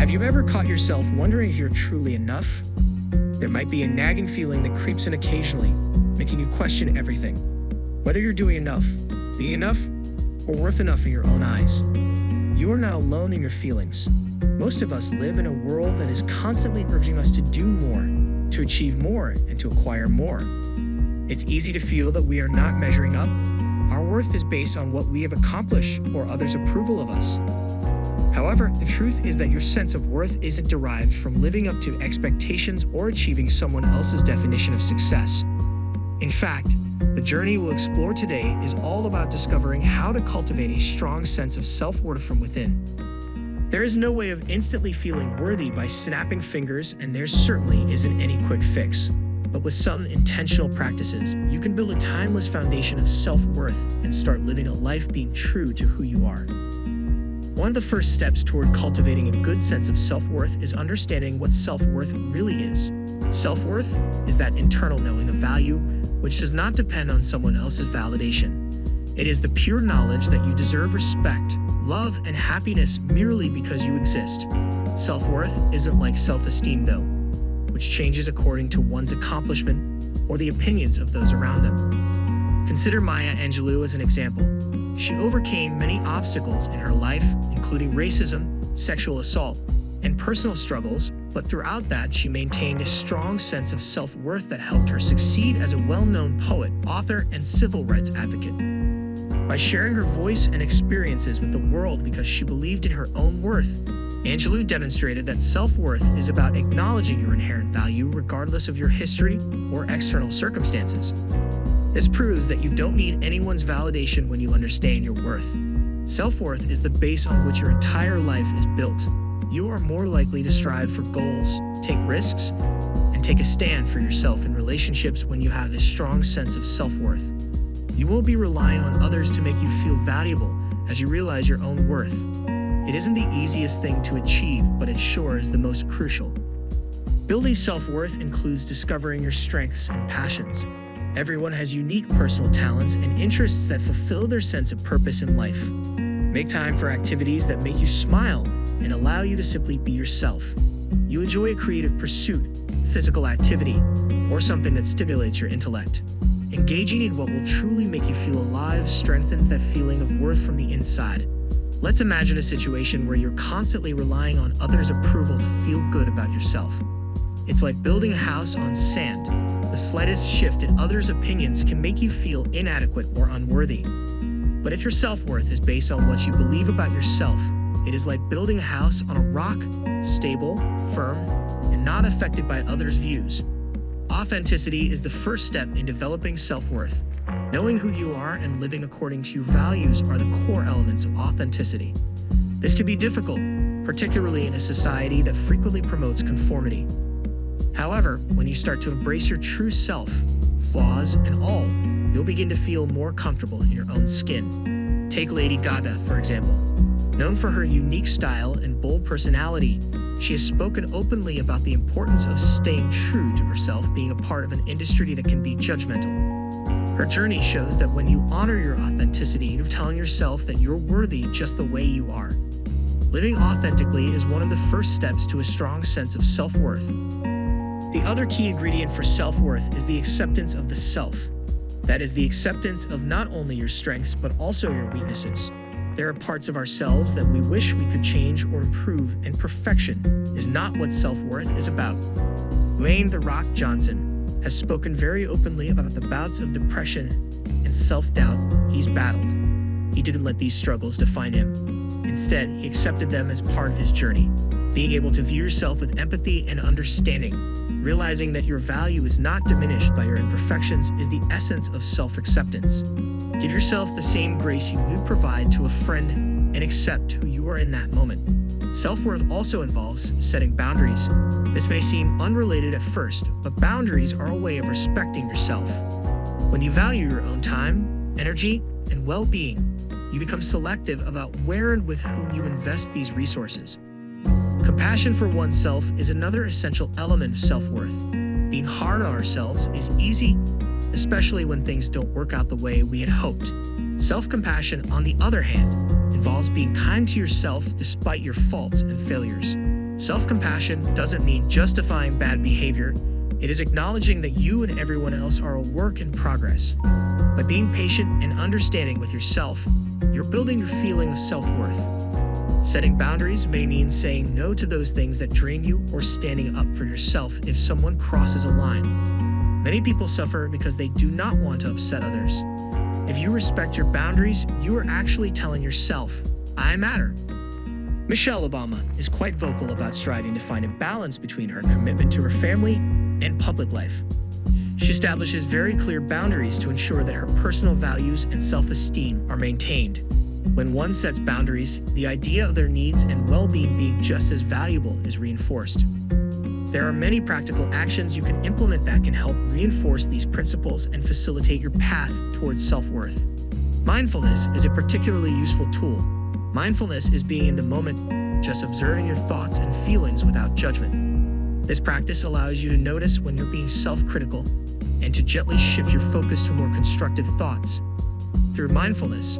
Have you ever caught yourself wondering if you're truly enough? There might be a nagging feeling that creeps in occasionally, making you question everything. Whether you're doing enough, being enough, or worth enough in your own eyes. You are not alone in your feelings. Most of us live in a world that is constantly urging us to do more, to achieve more, and to acquire more. It's easy to feel that we are not measuring up. Our worth is based on what we have accomplished or others' approval of us. However, the truth is that your sense of worth isn't derived from living up to expectations or achieving someone else's definition of success. In fact, the journey we'll explore today is all about discovering how to cultivate a strong sense of self-worth from within. There is no way of instantly feeling worthy by snapping fingers, and there certainly isn't any quick fix. But with some intentional practices, you can build a timeless foundation of self-worth and start living a life being true to who you are. One of the first steps toward cultivating a good sense of self-worth is understanding what self-worth really is. Self-worth is that internal knowing of value, which does not depend on someone else's validation. It is the pure knowledge that you deserve respect, love, and happiness merely because you exist. Self-worth isn't like self-esteem, though, which changes according to one's accomplishment or the opinions of those around them. Consider Maya Angelou as an example. She overcame many obstacles in her life, including racism, sexual assault, and personal struggles, but throughout that, she maintained a strong sense of self-worth that helped her succeed as a well-known poet, author, and civil rights advocate. By sharing her voice and experiences with the world because she believed in her own worth, Angelou demonstrated that self-worth is about acknowledging your inherent value regardless of your history or external circumstances. This proves that you don't need anyone's validation when you understand your worth. Self-worth is the base on which your entire life is built. You are more likely to strive for goals, take risks, and take a stand for yourself in relationships when you have this strong sense of self-worth. You won't be relying on others to make you feel valuable as you realize your own worth. It isn't the easiest thing to achieve, but it sure is the most crucial. Building self-worth includes discovering your strengths and passions. Everyone has unique personal talents and interests that fulfill their sense of purpose in life. Make time for activities that make you smile and allow you to simply be yourself. You enjoy a creative pursuit, physical activity, or something that stimulates your intellect. Engaging in what will truly make you feel alive strengthens that feeling of worth from the inside. Let's imagine a situation where you're constantly relying on others' approval to feel good about yourself. It's like building a house on sand. The slightest shift in others' opinions can make you feel inadequate or unworthy. But if your self-worth is based on what you believe about yourself, it is like building a house on a rock, stable, firm, and not affected by others' views. Authenticity is the first step in developing self-worth. Knowing who you are and living according to your values are the core elements of authenticity. This can be difficult, particularly in a society that frequently promotes conformity. However, when you start to embrace your true self, flaws and all, you'll begin to feel more comfortable in your own skin. Take Lady Gaga, for example. Known for her unique style and bold personality, she has spoken openly about the importance of staying true to herself, being a part of an industry that can be judgmental. Her journey shows that when you honor your authenticity, you're telling yourself that you're worthy just the way you are. Living authentically is one of the first steps to a strong sense of self-worth. The other key ingredient for self-worth is the acceptance of the self. That is the acceptance of not only your strengths, but also your weaknesses. There are parts of ourselves that we wish we could change or improve, and perfection is not what self-worth is about. Dwayne "The Rock" Johnson has spoken very openly about the bouts of depression and self-doubt he's battled. He didn't let these struggles define him. Instead, he accepted them as part of his journey. Being able to view yourself with empathy and understanding, realizing that your value is not diminished by your imperfections, is the essence of self-acceptance. Give yourself the same grace you would provide to a friend and accept who you are in that moment. Self-worth also involves setting boundaries. This may seem unrelated at first, but boundaries are a way of respecting yourself. When you value your own time, energy, and well-being, you become selective about where and with whom you invest these resources. Compassion for oneself is another essential element of self-worth. Being hard on ourselves is easy, especially when things don't work out the way we had hoped. Self-compassion, on the other hand, involves being kind to yourself despite your faults and failures. Self-compassion doesn't mean justifying bad behavior. It is acknowledging that you and everyone else are a work in progress. By being patient and understanding with yourself, you're building your feeling of self-worth. Setting boundaries may mean saying no to those things that drain you or standing up for yourself if someone crosses a line. Many people suffer because they do not want to upset others. If you respect your boundaries, you are actually telling yourself, I matter. Michelle Obama is quite vocal about striving to find a balance between her commitment to her family and public life. She establishes very clear boundaries to ensure that her personal values and self-esteem are maintained. When one sets boundaries, the idea of their needs and well-being being just as valuable is reinforced. There are many practical actions you can implement that can help reinforce these principles and facilitate your path towards self-worth. Mindfulness is a particularly useful tool. Mindfulness is being in the moment, just observing your thoughts and feelings without judgment. This practice allows you to notice when you're being self-critical and to gently shift your focus to more constructive thoughts. Through mindfulness,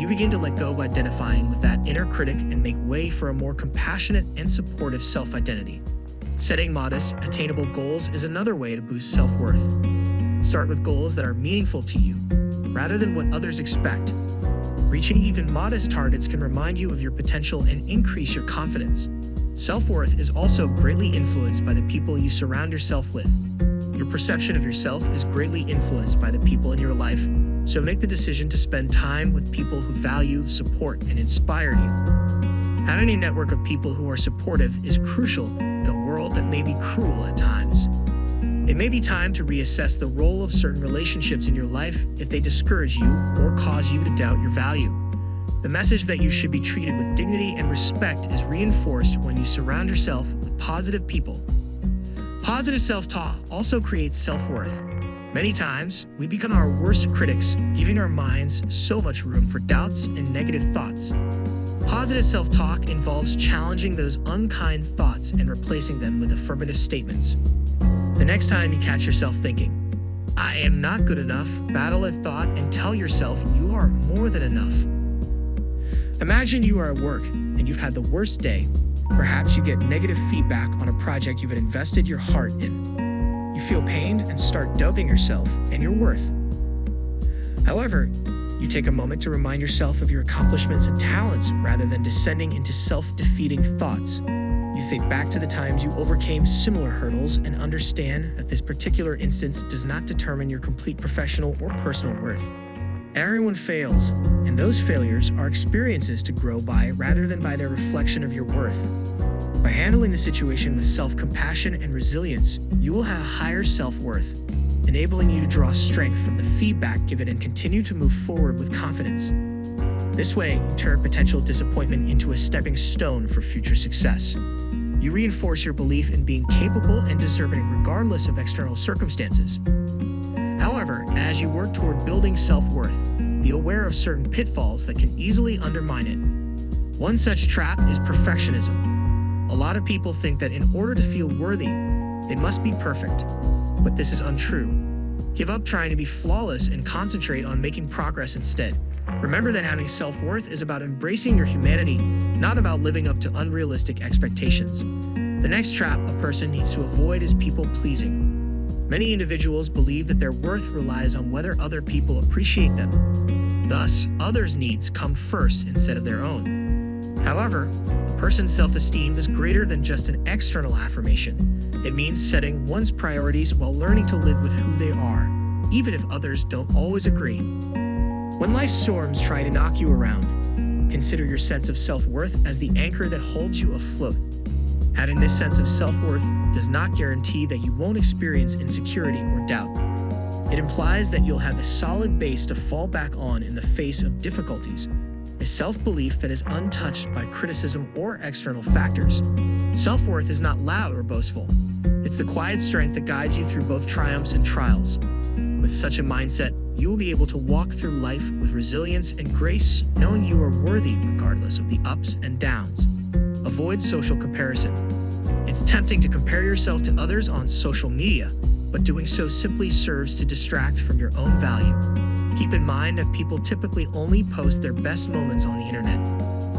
you begin to let go of identifying with that inner critic and make way for a more compassionate and supportive self-identity. Setting modest, attainable goals is another way to boost self-worth. Start with goals that are meaningful to you, rather than what others expect. Reaching even modest targets can remind you of your potential and increase your confidence. Self-worth is also greatly influenced by the people you surround yourself with. Your perception of yourself is greatly influenced by the people in your life, so make the decision to spend time with people who value, support, and inspire you. Having a network of people who are supportive is crucial in a world that may be cruel at times. It may be time to reassess the role of certain relationships in your life if they discourage you or cause you to doubt your value. The message that you should be treated with dignity and respect is reinforced when you surround yourself with positive people. Positive self-talk also creates self-worth. Many times, we become our worst critics, giving our minds so much room for doubts and negative thoughts. Positive self-talk involves challenging those unkind thoughts and replacing them with affirmative statements. The next time you catch yourself thinking, I am not good enough, battle that thought and tell yourself you are more than enough. Imagine you are at work and you've had the worst day. Perhaps you get negative feedback on a project you've invested your heart in. You feel pained and start doubting yourself and your worth. However, you take a moment to remind yourself of your accomplishments and talents rather than descending into self-defeating thoughts. You think back to the times you overcame similar hurdles and understand that this particular instance does not determine your complete professional or personal worth. Everyone fails, and those failures are experiences to grow by rather than by their reflection of your worth. By handling the situation with self-compassion and resilience, you will have higher self-worth, enabling you to draw strength from the feedback given and continue to move forward with confidence. This way, you turn potential disappointment into a stepping stone for future success. You reinforce your belief in being capable and deserving regardless of external circumstances. However, as you work toward building self-worth, be aware of certain pitfalls that can easily undermine it. One such trap is perfectionism. A lot of people think that in order to feel worthy, they must be perfect. But this is untrue. Give up trying to be flawless and concentrate on making progress instead. Remember that having self-worth is about embracing your humanity, not about living up to unrealistic expectations. The next trap a person needs to avoid is people-pleasing. Many individuals believe that their worth relies on whether other people appreciate them. Thus, others' needs come first instead of their own. However, a person's self-esteem is greater than just an external affirmation. It means setting one's priorities while learning to live with who they are, even if others don't always agree. When life's storms try to knock you around, consider your sense of self-worth as the anchor that holds you afloat. Having this sense of self-worth does not guarantee that you won't experience insecurity or doubt. It implies that you'll have a solid base to fall back on in the face of difficulties, a self-belief that is untouched by criticism or external factors. Self-worth is not loud or boastful. It's the quiet strength that guides you through both triumphs and trials. With such a mindset, you will be able to walk through life with resilience and grace, knowing you are worthy regardless of the ups and downs. Avoid social comparison. It's tempting to compare yourself to others on social media, but doing so simply serves to distract from your own value. Keep in mind that people typically only post their best moments on the internet.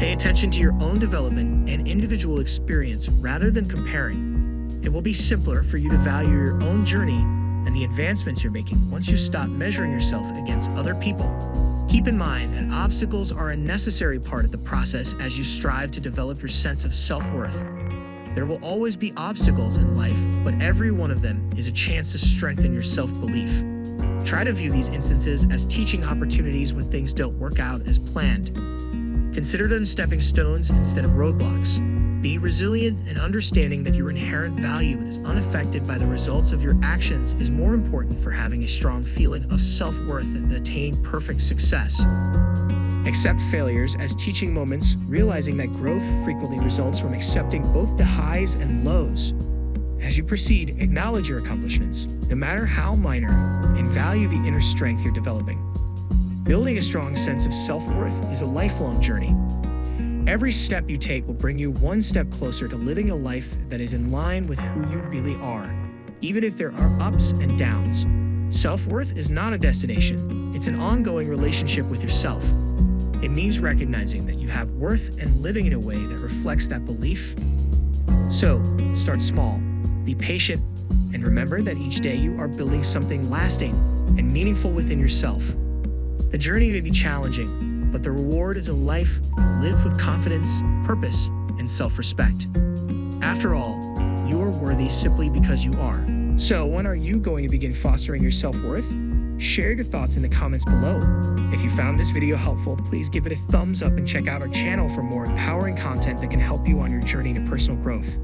Pay attention to your own development and individual experience rather than comparing. It will be simpler for you to value your own journey and the advancements you're making once you stop measuring yourself against other people. Keep in mind that obstacles are a necessary part of the process as you strive to develop your sense of self-worth. There will always be obstacles in life, but every one of them is a chance to strengthen your self-belief. Try to view these instances as teaching opportunities when things don't work out as planned. Consider them stepping stones instead of roadblocks. Be resilient and understanding that your inherent value is unaffected by the results of your actions is more important for having a strong feeling of self-worth than attaining perfect success. Accept failures as teaching moments, realizing that growth frequently results from accepting both the highs and lows. As you proceed, acknowledge your accomplishments, no matter how minor, and value the inner strength you're developing. Building a strong sense of self-worth is a lifelong journey. Every step you take will bring you one step closer to living a life that is in line with who you really are, even if there are ups and downs. Self-worth is not a destination, it's an ongoing relationship with yourself. It means recognizing that you have worth and living in a way that reflects that belief. So, start small, be patient, and remember that each day you are building something lasting and meaningful within yourself. The journey may be challenging, but the reward is a life lived with confidence, purpose, and self-respect. After all, you are worthy simply because you are. So, when are you going to begin fostering your self-worth? Share your thoughts in the comments below. If you found this video helpful, please give it a thumbs up and check out our channel for more empowering content that can help you on your journey to personal growth.